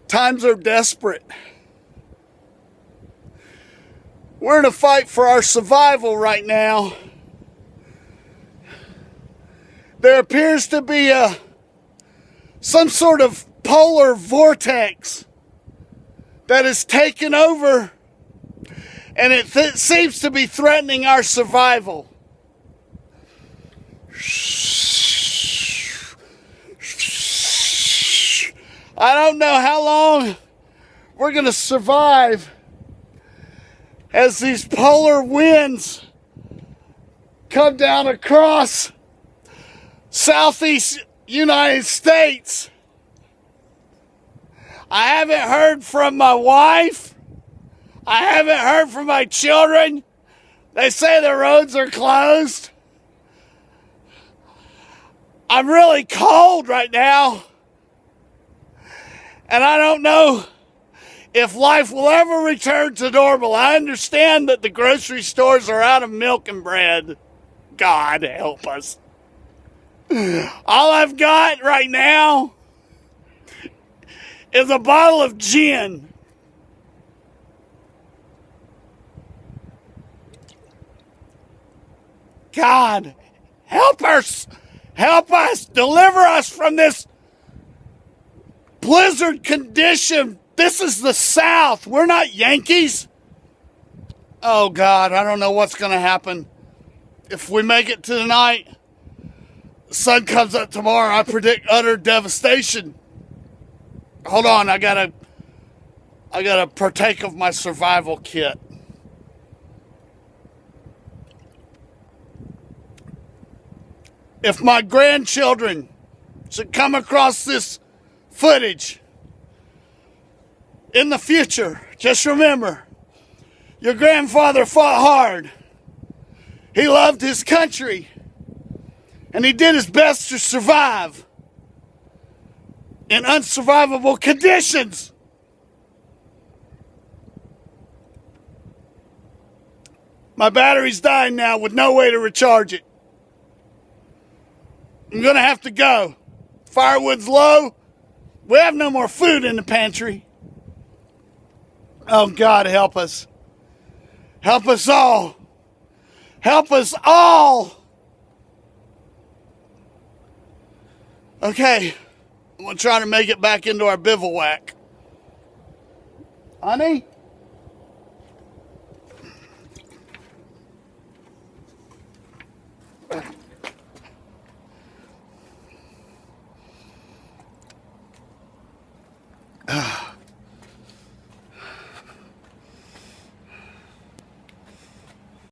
Times are desperate. We're in a fight for our survival right now. There appears to be some sort of polar vortex that has taken over, and it seems to be threatening our survival. I don't know how long we're going to survive as these polar winds come down across southeast United States. I haven't heard from my wife. I haven't heard from my children. They say the roads are closed. I'm really cold right now. And I don't know if life will ever return to normal. I understand that the grocery stores are out of milk and bread. God help us. All I've got right now is a bottle of gin. God, help us. Help us. Deliver us from this blizzard condition. This is the South. We're not Yankees. Oh, God, I don't know what's going to happen. If we make it to tonight, the sun comes up tomorrow, I predict utter devastation. Hold on, I gotta partake of my survival kit. If my grandchildren should come across this footage in the future, just remember, your grandfather fought hard. He loved his country, and he did his best to survive in unsurvivable conditions. My battery's dying now with no way to recharge it. I'm gonna have to go. Firewood's low. We have no more food in the pantry. Oh, God, help us. Help us all. Help us all. Okay, I'm gonna try to make it back into our bivouac. Honey?